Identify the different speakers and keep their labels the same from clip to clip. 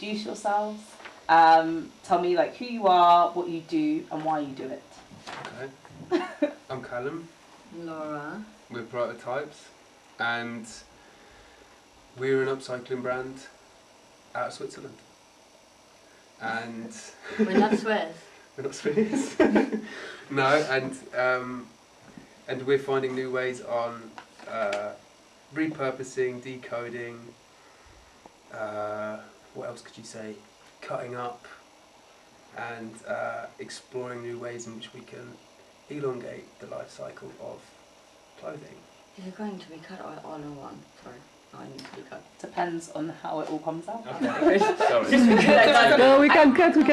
Speaker 1: introduce yourselves. Tell me like who you are, what you do, and why you do it.
Speaker 2: Okay. I'm Callum.
Speaker 3: Laura.
Speaker 2: We're Prototypes, and we're an upcycling brand out of Switzerland. And
Speaker 3: we're not Swiss.
Speaker 2: We're not Swiss. No, and we're finding new ways on repurposing, decoding. What else could you say? Cutting up, and exploring new ways in which we can elongate the life cycle of clothing.
Speaker 3: Is it going to be cut all in one? Sorry. I need to be cut.
Speaker 1: Depends on how it all comes out.
Speaker 2: Okay. Sorry.
Speaker 4: No, we can cut. It's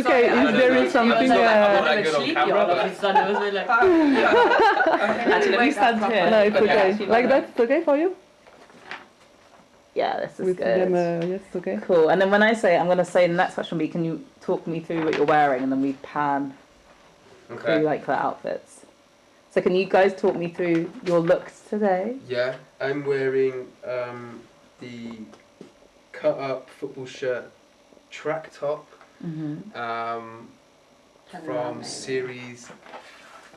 Speaker 4: okay. If there is something.
Speaker 2: I'm not that good on camera, but
Speaker 1: Actually, let me stand here.
Speaker 4: No, it's okay. Like that, it's okay for you?
Speaker 1: Yeah, this is
Speaker 4: With
Speaker 1: good.
Speaker 4: them, yes, okay.
Speaker 1: Cool. And then when I say, I'm going to say the next question will be, can you talk me through what you're wearing, and then we pan through like the outfits. So can you guys talk me through your looks today?
Speaker 2: Yeah, I'm wearing the cut-up football shirt track top from Series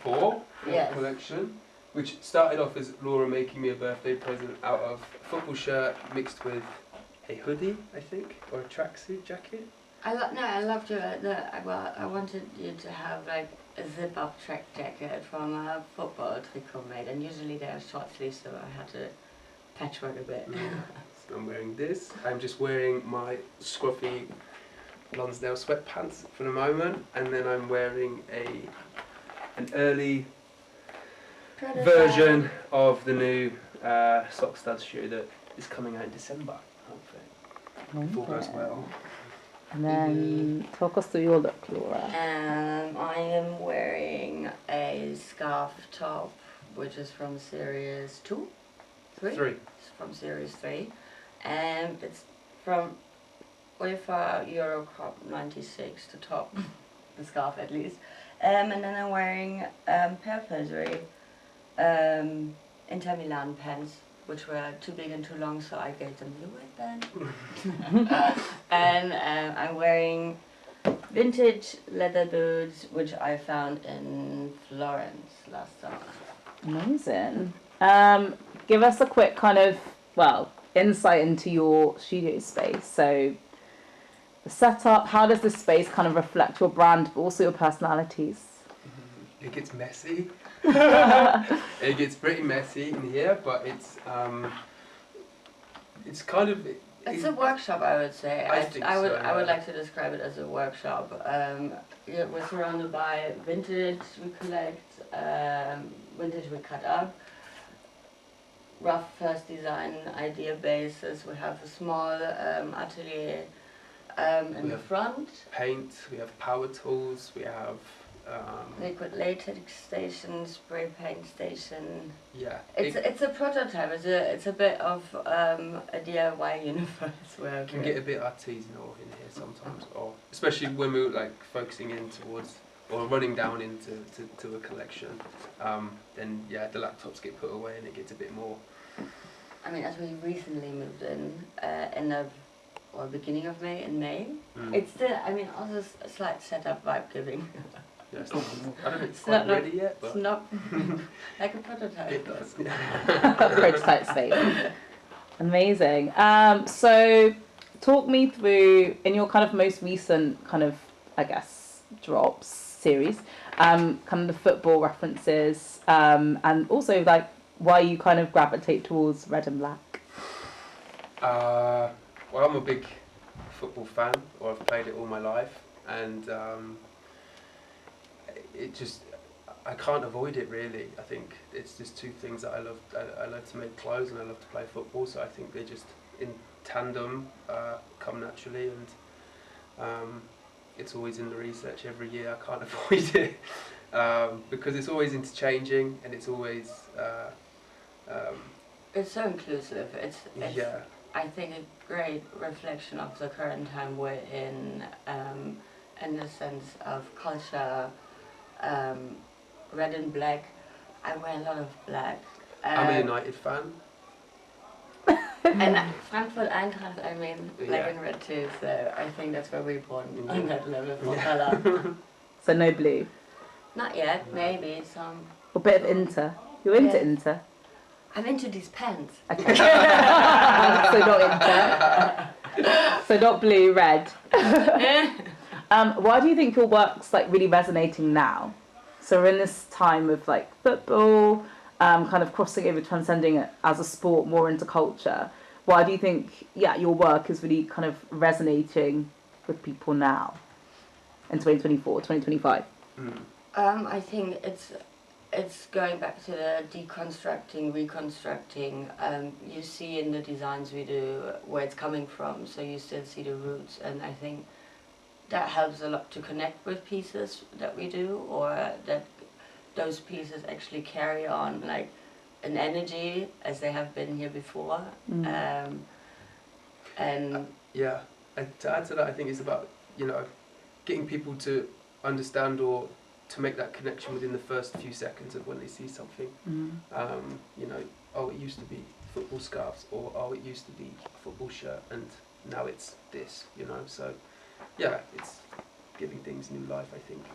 Speaker 2: 4 collection, which started off as Laura making me a birthday present out of a football shirt mixed with a hoodie, I think, or a tracksuit jacket.
Speaker 3: I loved your. I wanted you to have like a zip-up track jacket from a football tricot made, and usually they are short sleeves, so I had to patchwork a bit.
Speaker 2: So I'm wearing this. I'm just wearing my scruffy Lonsdale sweatpants for the moment, and then I'm wearing an early version of the new sock stud shoe that is coming out in December, hopefully. If all goes well.
Speaker 1: And then talk us through your look, Laura.
Speaker 3: I am wearing a scarf top, which is from Series 2? 3? It's from Series 3. And it's from UEFA Euro Cup 96, the top, the scarf at least. And then I'm wearing Perpellerie Inter Milan pants, which were too big and too long, so I gave them the waistband. And I'm wearing vintage leather boots, which I found in Florence last summer.
Speaker 1: Amazing. Give us a quick kind of, insight into your studio space. So the setup, how does this space kind of reflect your brand, but also your personalities?
Speaker 2: It gets messy. It gets pretty messy in here, but it's kind of.
Speaker 3: It's a workshop, I would say. I would like to describe it as a workshop. We're surrounded by vintage. We collect vintage. We cut up. Rough first design idea basis. We have a small atelier in the front.
Speaker 2: Paint. We have power tools. We have.
Speaker 3: Liquid latex station, spray paint station.
Speaker 2: Yeah.
Speaker 3: It's a prototype. It's a bit of a DIY universe where
Speaker 2: it can get a bit artisanal in here sometimes, or especially when we're like focusing in towards or running down into a collection. Then the laptops get put away and it gets a bit more.
Speaker 3: I mean, as we recently moved in the beginning of May, it's still, also a slight setup vibe giving.
Speaker 2: Yeah, I don't think it's quite ready yet, but
Speaker 3: it's not like a prototype.
Speaker 2: It does.
Speaker 1: Prototype space. Amazing. So talk me through, in your kind of most recent kind of, drops series, kind of the football references, and also like why you kind of gravitate towards red and black.
Speaker 2: Well, I'm a big football fan, or I've played it all my life, and I can't avoid it really. I think it's just two things that I love. I love to make clothes and I love to play football, so I think they just in tandem come naturally, and it's always in the research every year. I can't avoid it because it's always interchanging and it's always
Speaker 3: it's so inclusive. It's I think a great reflection of the current time we're in the sense of culture. Red and black. I wear a lot of black.
Speaker 2: I'm a United fan.
Speaker 3: And Frankfurt Eintracht, I mean, black
Speaker 2: Yeah.
Speaker 3: and red too, so I think that's where we're born on that level for
Speaker 2: Yeah.
Speaker 3: colour.
Speaker 1: So no blue.
Speaker 3: Not yet, maybe some.
Speaker 1: A bit of Inter. You're into
Speaker 3: Yeah.
Speaker 1: Inter.
Speaker 3: I'm into these pens.
Speaker 1: Okay. So not Inter. So not blue, red. Why do you think your work's like really resonating now? So we're in this time of like football, kind of crossing over, transcending it as a sport more into culture. Why do you think, your work is really kind of resonating with people now in 2024, 2025?
Speaker 3: I think it's going back to the deconstructing, reconstructing. You see in the designs we do where it's coming from, so you still see the roots, and I think that helps a lot to connect with pieces that we do, or that those pieces actually carry on like an energy as they have been here before. And
Speaker 2: Yeah, and to add to that, I think it's about, getting people to understand or to make that connection within the first few seconds of when they see something. Oh, it used to be football scarves, or oh, it used to be a football shirt, and now it's this, So, yeah, it's giving things new life, I think,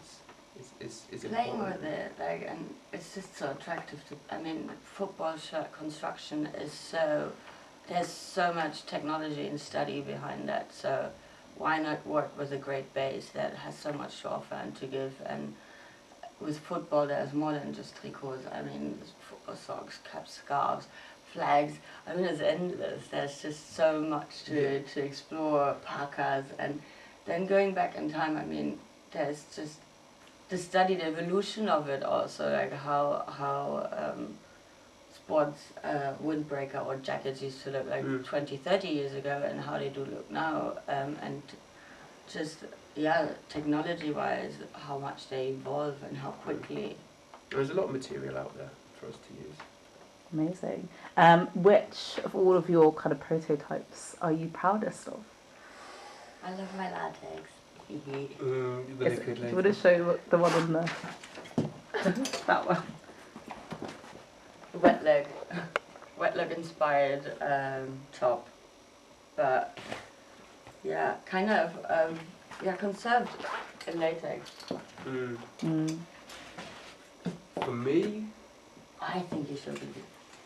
Speaker 2: is
Speaker 3: playing
Speaker 2: important.
Speaker 3: with it, and it's just so attractive to. I mean, football shirt construction is there's so much technology and study behind that. So, why not work with a great base that has so much to offer and to give? And with football, there's more than just tricots. I mean, there's football socks, caps, scarves, flags. I mean, it's endless. There's just so much to explore. Parkas, and then going back in time. I mean, there's just to study the evolution of it also, like how sports windbreaker or jackets used to look like 20, 30 years ago, and how they do look now, and just technology-wise, how much they evolve and how quickly.
Speaker 2: There's a lot of material out there for us to use.
Speaker 1: Amazing. Which of all of your kind of prototypes are you proudest of?
Speaker 3: I love my latex.
Speaker 2: The
Speaker 1: Do
Speaker 2: liquid
Speaker 1: you want to show the one on the that one?
Speaker 3: Wet leg inspired top, but kind of conserved in latex.
Speaker 2: For me,
Speaker 3: I think you should be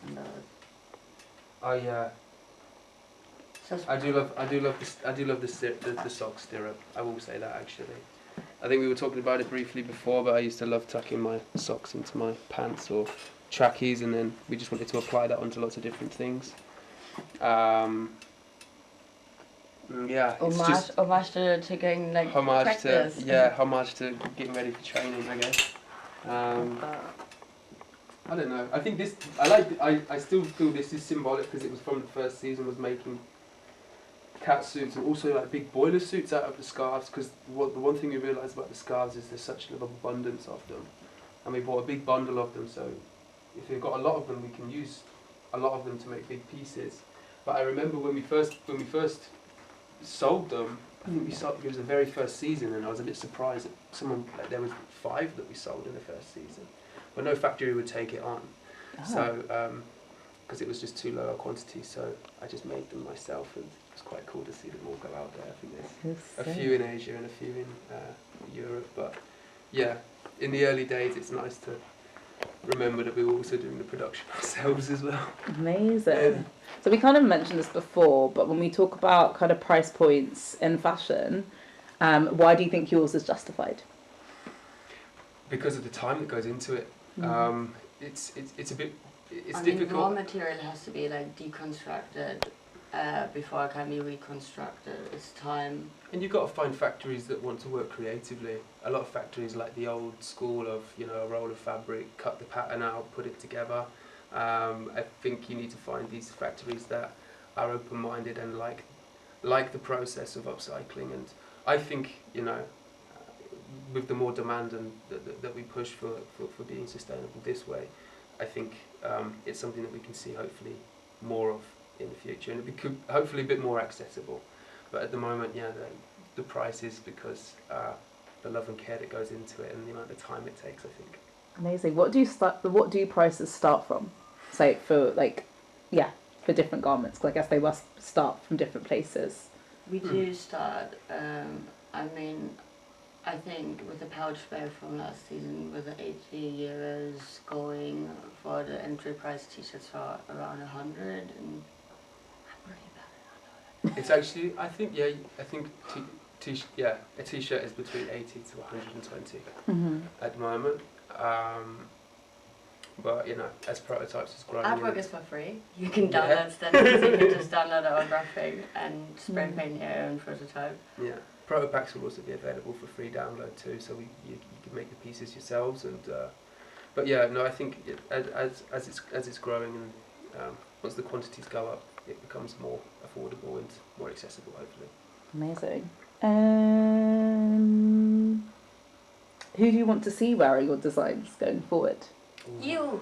Speaker 3: in those. So
Speaker 2: I do love the sock stirrup. I will say that actually. I think we were talking about it briefly before, but I used to love tucking my socks into my pants or trackies, and then we just wanted to apply that onto lots of different things. It's just
Speaker 3: homage to getting like practice.
Speaker 2: Homage to getting ready for training, I guess. I don't know. I think this. I still feel this is symbolic because it was from the first season was making cat suits, and also like big boiler suits out of the scarves, because the one thing we realised about the scarves is there's such an abundance of them, and we bought a big bundle of them, so if we've got a lot of them we can use a lot of them to make big pieces. But I remember when we first sold them, I think it was the very first season, and I was a bit surprised that there was 5 that we sold in the first season, but no factory would take it on. So because it was just too low a quantity, so I just made them myself, and it was quite cool to see them all go out there. I think there's a few in Asia and a few in Europe, but yeah, in the early days it's nice to remember that we were also doing the production ourselves as well.
Speaker 1: Amazing. So we kind of mentioned this before, but when we talk about kind of price points in fashion, why do you think yours is justified?
Speaker 2: Because of the time that goes into it. It's a bit. It's
Speaker 3: I
Speaker 2: difficult.
Speaker 3: mean, raw material has to be like deconstructed before it can be reconstructed. It's time.
Speaker 2: And you've got to find factories that want to work creatively. A lot of factories like the old school of, a roll of fabric, cut the pattern out, put it together. I think you need to find these factories that are open-minded and like the process of upcycling. And I think, with the more demand and that we push for being sustainable this way, I think it's something that we can see hopefully more of in the future, and it could hopefully a bit more accessible. But at the moment, the price is because the love and care that goes into it and the amount of time it takes, I think.
Speaker 1: Amazing. What do prices start from? So for for different garments? Because I guess they must start from different places.
Speaker 3: We do start, I mean, I think with the pouch bag from last season with the 80 euros going for the entry price t-shirts for around 100, and I'm really bad at
Speaker 2: It's actually, I think a t-shirt is between 80 to 120 at the moment. But you know, as prototypes is growing.
Speaker 3: Artwork is for free. You can download standards, you can just download our graphic and spray paint your own prototype.
Speaker 2: Yeah, protopacks will also be available for free download too, so you can make the pieces yourselves. And but yeah, no, I think as it's growing and once the quantities go up, it becomes more affordable and more accessible, hopefully.
Speaker 1: Amazing. Who do you want to see wearing your designs going forward?
Speaker 3: You!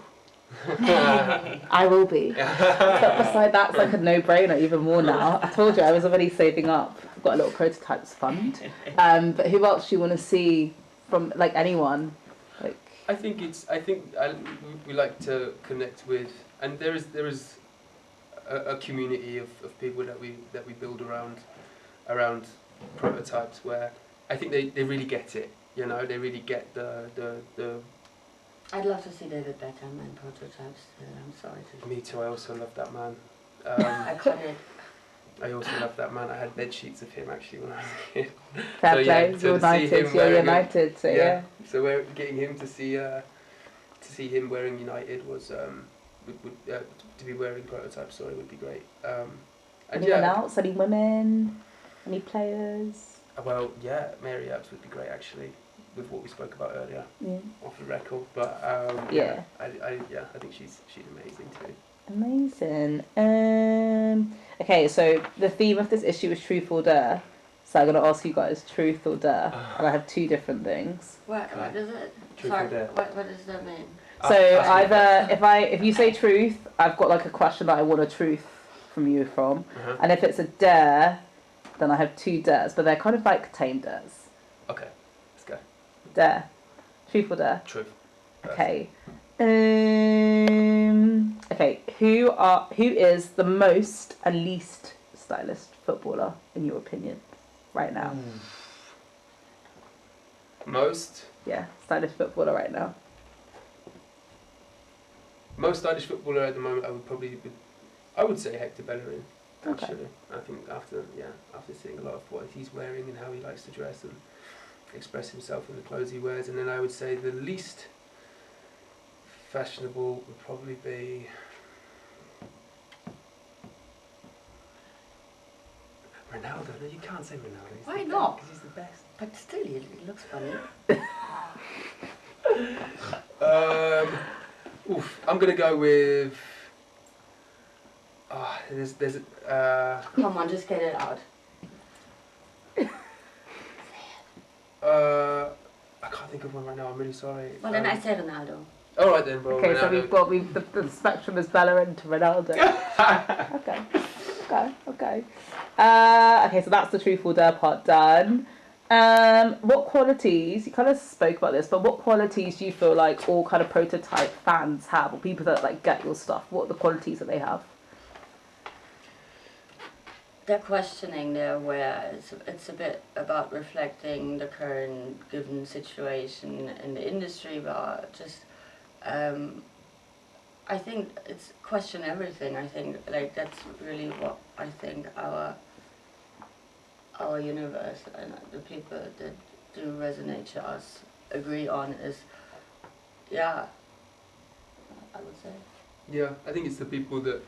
Speaker 1: I will be. But beside that, it's like a no-brainer even more now. I told you I was already saving up. I've got a little prototypes fund. But who else do you want to see from, like, anyone? Like,
Speaker 2: I think we like to connect with, and there is a community of people that we build around prototypes where I think they really get it. You know, they really get the.
Speaker 3: I'd love to see David Beckham in prototypes. I'm sorry to.
Speaker 2: Me too. I also love that man.
Speaker 3: Iconic.
Speaker 2: I also love that man. I had bed sheets of him actually when I was a kid.
Speaker 1: fair
Speaker 2: So,
Speaker 1: play,
Speaker 2: yeah,
Speaker 1: you're United, so yeah.
Speaker 2: So we're getting him to see him wearing United was to be wearing prototypes. Sorry, would be great. And
Speaker 1: Anyone else? Any women? Any players?
Speaker 2: Well, yeah, Mary Earps would be great actually, with what we spoke about earlier off the record. But I think she's amazing too.
Speaker 1: Amazing. Okay, so the theme of this issue is truth or dare. So I'm gonna ask you guys truth or dare, and I have two different things.
Speaker 3: What is it?
Speaker 2: Truth
Speaker 3: Sorry,
Speaker 2: or dare.
Speaker 3: what does that mean?
Speaker 1: So either if you say truth, I've got like a question that I want a truth from you from, and if it's a dare, then I have two dares, but they're kind of like tame dares.
Speaker 2: Okay, let's go.
Speaker 1: Dare, truth or dare?
Speaker 2: Truth.
Speaker 1: Okay. Okay. Who is the most and least stylish footballer in your opinion, right now?
Speaker 2: Most.
Speaker 1: Yeah, stylish footballer right now.
Speaker 2: Most stylish footballer at the moment, I would say Hector Bellerin. Actually,
Speaker 1: Okay.
Speaker 2: I think after seeing a lot of what he's wearing and how he likes to dress and express himself in the clothes he wears, and then I would say the least fashionable would probably be Ronaldo. No, you can't say Ronaldo.
Speaker 3: Why not?
Speaker 2: Because he's the best.
Speaker 3: But still, it looks funny.
Speaker 2: I'm gonna go with. There's
Speaker 3: Come on, just get it out.
Speaker 2: I can't think of one right now. I'm really sorry.
Speaker 3: Well, then I say Ronaldo.
Speaker 2: All right then, bro.
Speaker 1: Okay,
Speaker 2: Ronaldo.
Speaker 1: so the spectrum is Bellerin to Ronaldo. Okay. Okay, so that's the truth or dare part done. What qualities, you kind of spoke about this, but what qualities do you feel like all kind of prototype fans have, or people that like get your stuff? What are the qualities that they have?
Speaker 3: They're questioning there where it's a bit about reflecting the current given situation in the industry, but just I think it's question everything. I think like that's really what I think our universe and the people that do resonate to us agree on is, yeah, I would say.
Speaker 2: Yeah, I think it's the people that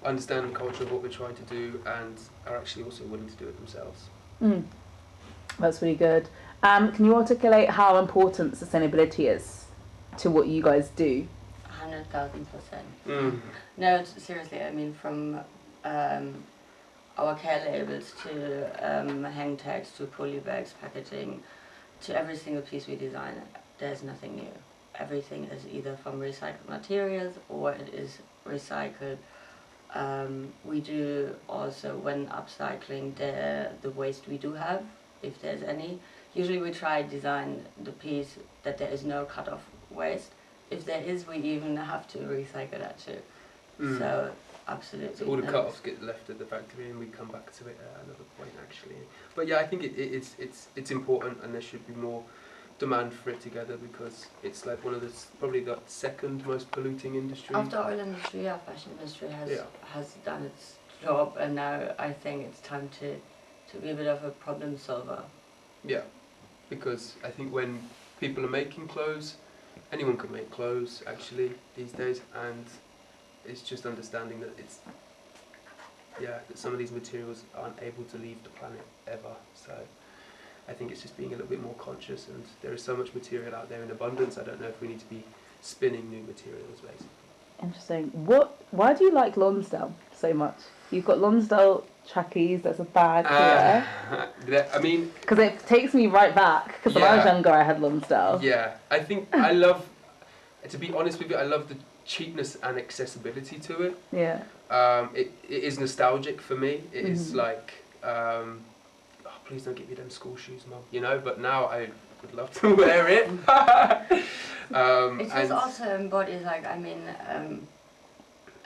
Speaker 2: understand the culture of what we're trying to do and are actually also willing to do it themselves.
Speaker 1: That's really good. Can you articulate how important sustainability is to what you guys do?
Speaker 3: 100,000%. No, seriously, I mean from our care labels to hang tags to poly bags, packaging, to every single piece we design, there's nothing new. Everything is either from recycled materials or it is recycled. We do also, when upcycling the waste we do have, if there's any, usually we try to design the piece that there is no cut-off waste. If there is, we even have to recycle that too. So absolutely.
Speaker 2: So all the cut-offs get left at the factory, and we come back to it at another point actually. But yeah, I think it's important, and there should be more demand for it together, because it's like one of the probably the second most polluting industry.
Speaker 3: After oil industry, fashion industry has done its job, and now I think it's time to be a bit of a problem solver.
Speaker 2: Yeah, because I think when people are making clothes, anyone can make clothes actually these days, and it's just understanding that that some of these materials aren't able to leave the planet ever. So I think it's just being a little bit more conscious, and there is so much material out there in abundance. I don't know if we need to be spinning new materials, basically.
Speaker 1: Interesting. Why do you like Lonsdale so much? You've got Lonsdale trackies, there's a bag here.
Speaker 2: I mean...
Speaker 1: Because it takes me right back, because when I was younger I had Lonsdale.
Speaker 2: Yeah, I think I love, to be honest with you, I love the cheapness and accessibility to it.
Speaker 1: Yeah.
Speaker 2: It is nostalgic for me. It is like, please don't give me them school shoes, Mum. You know, but now I would love to wear it.
Speaker 3: It just also embodies, like, I mean,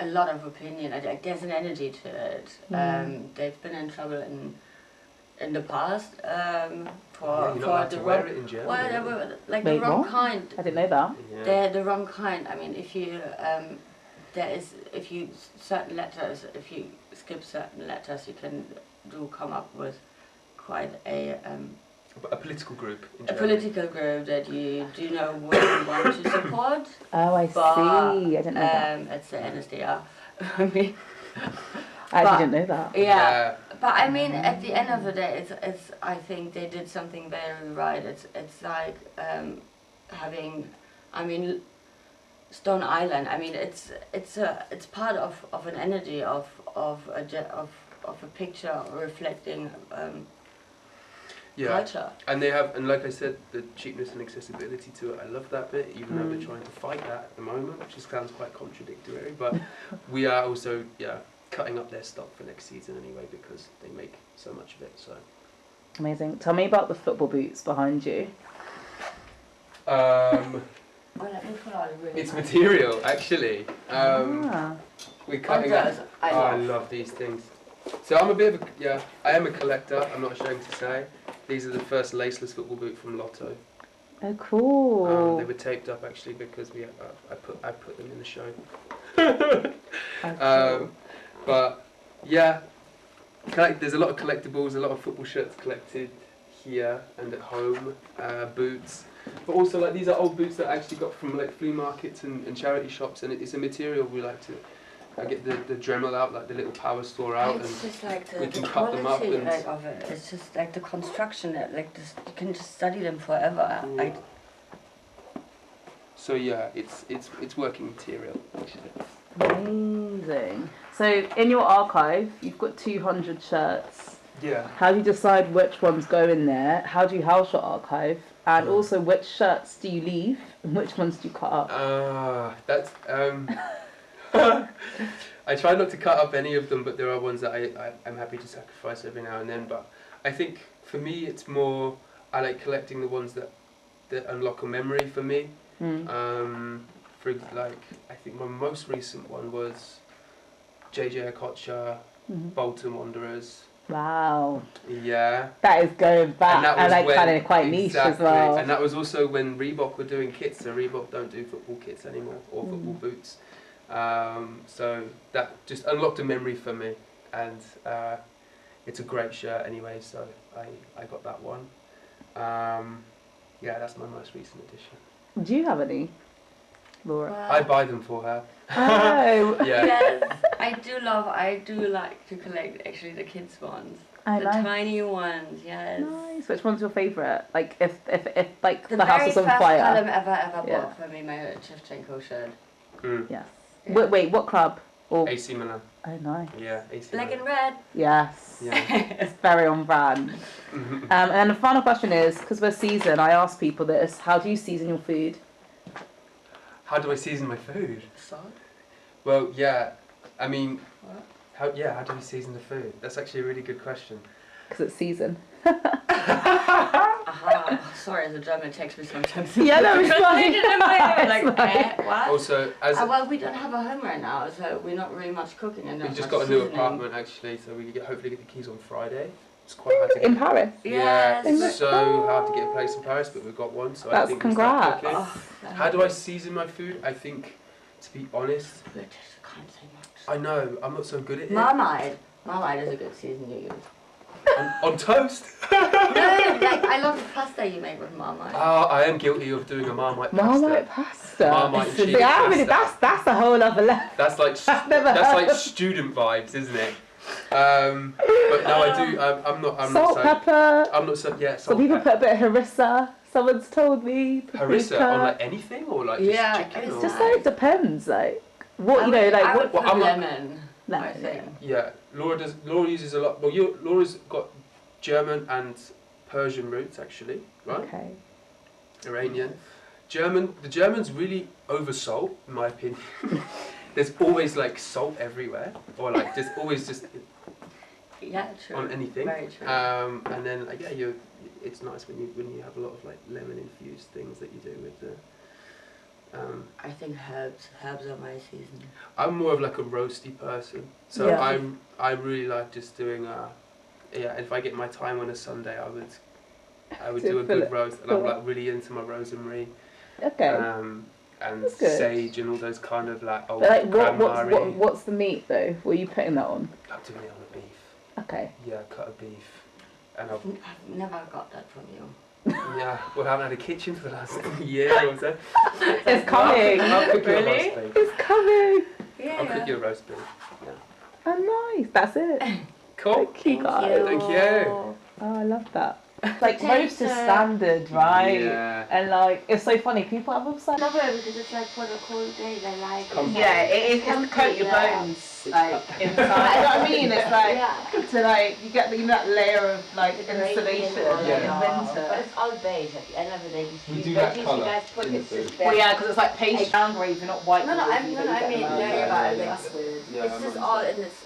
Speaker 3: a lot of opinion. Like, there's an energy to it. They've been in trouble in the past for the wrong.
Speaker 2: It in Germany,
Speaker 3: well, they were like
Speaker 1: Wait,
Speaker 3: the wrong
Speaker 1: what?
Speaker 3: kind.
Speaker 1: I didn't know that.
Speaker 2: Yeah.
Speaker 3: They're the wrong kind. I mean, if you certain letters, if you skip certain letters, you can come up with quite a
Speaker 2: political group in
Speaker 3: a
Speaker 2: Germany.
Speaker 3: political group that you do know what you want to support.
Speaker 1: Oh, I see. I didn't know that.
Speaker 3: It's the NSDR. I mean,
Speaker 1: I actually didn't know that.
Speaker 3: Yeah. But I mean, at the end of the day, it's. I think they did something very right. It's like having, I mean, Stone Island. I mean, it's part of an energy of a picture reflecting culture.
Speaker 2: And they have, and like I said, the cheapness and accessibility to it. I love that bit, even though they're trying to fight that at the moment, which just sounds quite contradictory. But we are also cutting up their stock for next season anyway, because they make so much of it. So
Speaker 1: amazing. Tell me about the football boots behind you.
Speaker 2: It's material, actually. We're cutting up. I love these things. So I'm a bit of I am a collector, I'm not ashamed to say. These are the first laceless football boot from Lotto.
Speaker 1: Oh, cool.
Speaker 2: They were taped up actually because I put them in the show.
Speaker 1: Cool.
Speaker 2: But yeah, there's a lot of collectibles, a lot of football shirts collected here and at home, boots. But also, like, these are old boots that I actually got from like flea markets and charity shops, and it's a material we like to. I get the Dremel out, like the little power store out,
Speaker 3: it's
Speaker 2: and
Speaker 3: just like
Speaker 2: we can cut them up. And
Speaker 3: like, of it. It's just like the construction. Like this, you can just study them forever. Like.
Speaker 2: So yeah, it's working material actually.
Speaker 1: Amazing. So in your archive, you've got 200 shirts.
Speaker 2: Yeah.
Speaker 1: How do you decide which ones go in there? How do you house your archive? And also, which shirts do you leave and which ones do you cut up?
Speaker 2: That's I try not to cut up any of them, but there are ones that I'm happy to sacrifice every now and then. But I think for me, it's more I like collecting the ones that unlock a memory for me. For like, I think my most recent one was JJ Okocha, Bolton Wanderers.
Speaker 1: Wow.
Speaker 2: Yeah.
Speaker 1: That is going back, and like kind of quite niche as well.
Speaker 2: And that was also when Reebok were doing kits, so Reebok don't do football kits anymore, or football boots. So that just unlocked a memory for me, and it's a great shirt anyway, so I got that one. Yeah, that's my most recent edition.
Speaker 1: Do you have any, Laura?
Speaker 3: Well,
Speaker 2: I buy them for her.
Speaker 1: Oh.
Speaker 2: Yeah.
Speaker 3: Yes, I do like to collect actually the kids ones.
Speaker 1: I
Speaker 3: the
Speaker 1: like.
Speaker 3: tiny ones, yes.
Speaker 1: Nice. Which one's your favourite? Like if like the
Speaker 3: very
Speaker 1: house was on
Speaker 3: first
Speaker 1: fire.
Speaker 3: Callum ever
Speaker 1: Yeah.
Speaker 3: bought for me, my Shevchenko shirt.
Speaker 1: Yes.
Speaker 3: Yeah.
Speaker 1: Wait, what club? Or
Speaker 2: AC Milan.
Speaker 1: oh, nice.
Speaker 2: Yeah, AC
Speaker 3: Black
Speaker 2: Milan.
Speaker 3: and red.
Speaker 1: Yes.
Speaker 2: Yeah.
Speaker 1: It's very on brand. And then the final question is, because we're season, I ask people this: how do you season your food?
Speaker 2: How do I season my food?
Speaker 3: Salt.
Speaker 2: Well, yeah, I mean,
Speaker 3: What?
Speaker 2: how do we season the food? That's actually a really good question.
Speaker 1: Because it's season.
Speaker 3: Aha. Sorry, as a German, it takes me sometimes.
Speaker 1: Yeah, no, it's fine.
Speaker 3: Like, what?
Speaker 2: Also, as
Speaker 3: Well, we don't have a home right now, so we're not really much cooking and not
Speaker 2: we've just
Speaker 3: much
Speaker 2: got a new
Speaker 3: seasoning.
Speaker 2: apartment actually, so we can hopefully get the keys on Friday. It's quite hard to
Speaker 1: In
Speaker 2: get.
Speaker 1: Paris.
Speaker 2: Yeah,
Speaker 3: Yes.
Speaker 2: it's so hard to get a place in Paris, but we've got one, so I
Speaker 1: That's
Speaker 2: think we start
Speaker 1: congrats.
Speaker 2: cooking.
Speaker 3: Oh,
Speaker 2: How do I season my food? I think, to be honest,
Speaker 3: British, I can't say much.
Speaker 2: I know I'm not so good at it.
Speaker 3: Marmite. Marmite is a good season you use.
Speaker 2: On toast.
Speaker 3: No, like I love the pasta you make with Marmite.
Speaker 2: Oh, I am guilty of doing a Marmite pasta.
Speaker 1: Marmite pasta.
Speaker 2: Marmite and cheese
Speaker 1: See, I really,
Speaker 2: pasta.
Speaker 1: that's a whole other level.
Speaker 2: That's like
Speaker 1: never
Speaker 2: that's
Speaker 1: heard
Speaker 2: like
Speaker 1: of-
Speaker 2: student vibes, isn't it? But no, I do. I'm not
Speaker 1: Salt,
Speaker 2: so.
Speaker 1: pepper.
Speaker 2: I'm not so. Yeah,
Speaker 1: Some
Speaker 2: salt.
Speaker 1: people
Speaker 2: pepper.
Speaker 1: put a bit of harissa. Someone's told me.
Speaker 2: Harissa
Speaker 1: paprika.
Speaker 2: on like anything or like just
Speaker 3: Yeah,
Speaker 2: chicken.
Speaker 3: it's
Speaker 2: Or?
Speaker 1: Just like it depends, like what you know,
Speaker 3: I
Speaker 1: like
Speaker 3: would
Speaker 1: what.
Speaker 3: put
Speaker 2: I'm not-
Speaker 3: lemon.
Speaker 1: No,
Speaker 3: I think.
Speaker 2: Yeah, Laura uses a lot. Well, Laura's got German and Persian roots actually, right?
Speaker 1: Okay.
Speaker 2: Iranian. The Germans really over salt, in my opinion. There's always like salt everywhere, or like just always just
Speaker 3: Yeah, true.
Speaker 2: on anything.
Speaker 3: Very true.
Speaker 2: And then yeah, it's nice when you have a lot of like lemon infused things that you do with the.
Speaker 3: I think herbs are my season.
Speaker 2: I'm more of like a roasty person, so
Speaker 1: Yeah.
Speaker 2: I really like just doing if I get my time on a Sunday, I would do a good roast, and I'm like really into my rosemary.
Speaker 1: Okay.
Speaker 2: And
Speaker 1: That's good.
Speaker 2: sage and all those kind of like old
Speaker 1: But like,
Speaker 2: grandma-y.
Speaker 1: what's the meat though? What are you putting that on?
Speaker 2: I'm doing it on a beef.
Speaker 1: Okay.
Speaker 2: Yeah, cut a beef. And
Speaker 3: I've never got that from you.
Speaker 2: yeah, well, I haven't had a kitchen for the last year or so.
Speaker 1: It's coming.
Speaker 2: I'll cook you a
Speaker 3: Really?
Speaker 2: roast beef.
Speaker 1: It's coming.
Speaker 3: Yeah.
Speaker 2: I'll cook you a roast beef. Yeah.
Speaker 1: Oh, nice. That's it.
Speaker 2: Cool.
Speaker 1: Thank you, guys.
Speaker 2: Thank you.
Speaker 1: Oh, I love that. Like roast is standard, right?
Speaker 2: Yeah.
Speaker 1: And like it's so funny. People have also
Speaker 3: I love it because it's like for the cold day they like it.
Speaker 2: Comfort.
Speaker 1: yeah, it is to coat your bones like inside. You know what I mean? It's like
Speaker 3: Yeah.
Speaker 1: to like you get that layer of like
Speaker 3: The gravy and
Speaker 1: insulation
Speaker 3: all
Speaker 2: Yeah.
Speaker 1: in
Speaker 3: that. But
Speaker 1: winter.
Speaker 3: it's all beige at the end of the day.
Speaker 2: We do
Speaker 3: Veggies
Speaker 2: that
Speaker 3: you
Speaker 2: colour
Speaker 3: guys put
Speaker 2: in the
Speaker 3: it's just
Speaker 2: food.
Speaker 1: Well, yeah, because it's like paste brown gravy, not white.
Speaker 3: No, no,
Speaker 1: gravy
Speaker 3: I
Speaker 1: that you
Speaker 3: mean,
Speaker 1: get
Speaker 3: no,
Speaker 1: in
Speaker 3: you're
Speaker 1: America.
Speaker 3: right.
Speaker 1: That's weird.
Speaker 2: Yeah,
Speaker 3: It's
Speaker 2: I'm
Speaker 3: just
Speaker 2: on-
Speaker 3: all in this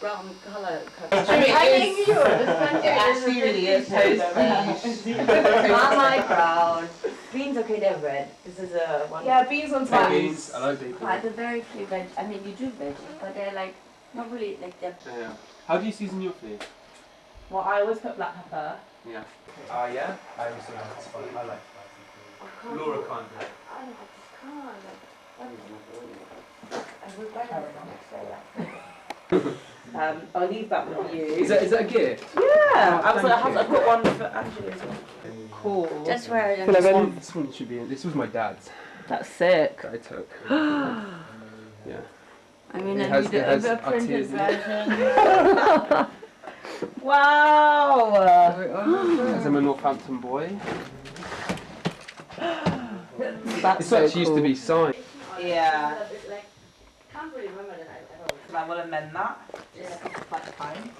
Speaker 3: brown colour.
Speaker 1: It's true, it
Speaker 3: telling
Speaker 1: is.
Speaker 3: you, this country
Speaker 1: It actually really is toast beige.
Speaker 3: Marmite brown. Beans, okay, they're red. This is a one.
Speaker 1: Yeah, beans on
Speaker 2: Baked
Speaker 1: toast.
Speaker 2: beans. I like baked
Speaker 3: Quite
Speaker 2: beans.
Speaker 3: a very few veg. I mean, you do veggies, but they're like not really like they're.
Speaker 2: Yeah. How do you season your food?
Speaker 1: Well, I always put black pepper.
Speaker 2: Yeah. Yeah. I also like it's fun. I like spicy food. Laura can't do it.
Speaker 3: I just can't. Like, I regret it the next day.
Speaker 1: I'll leave that with you.
Speaker 2: Is that a gift?
Speaker 1: Yeah,
Speaker 2: Oh, thank
Speaker 1: I've got one for Angela as well. Cool.
Speaker 3: Just wear it.
Speaker 2: This one should be in. This was my dad's
Speaker 1: That's sick.
Speaker 2: that I took. Yeah.
Speaker 3: I mean,
Speaker 2: It
Speaker 3: and
Speaker 2: has-
Speaker 3: we do
Speaker 2: it has
Speaker 3: a
Speaker 2: our
Speaker 3: printed
Speaker 2: tears in it.
Speaker 3: version.
Speaker 1: Wow.
Speaker 2: As I'm a Northampton boy.
Speaker 1: That's
Speaker 2: This
Speaker 1: so
Speaker 2: actually used to
Speaker 1: cool.
Speaker 2: be signed.
Speaker 1: Yeah.
Speaker 3: It's like, can't really remember that I ever.
Speaker 1: So I will amend that. Just like time.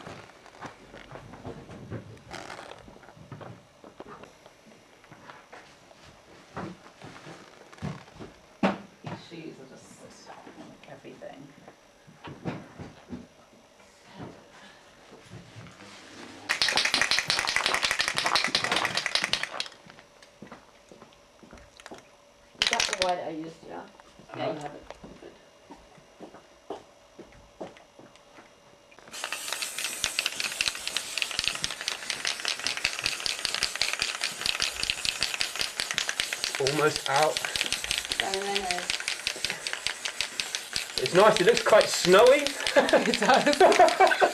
Speaker 1: These shoes are just everything.
Speaker 3: Is that the white I used? Yeah. Yeah, you have it.
Speaker 2: Almost out.
Speaker 3: And then
Speaker 2: It's nice. It looks quite snowy.
Speaker 1: It does.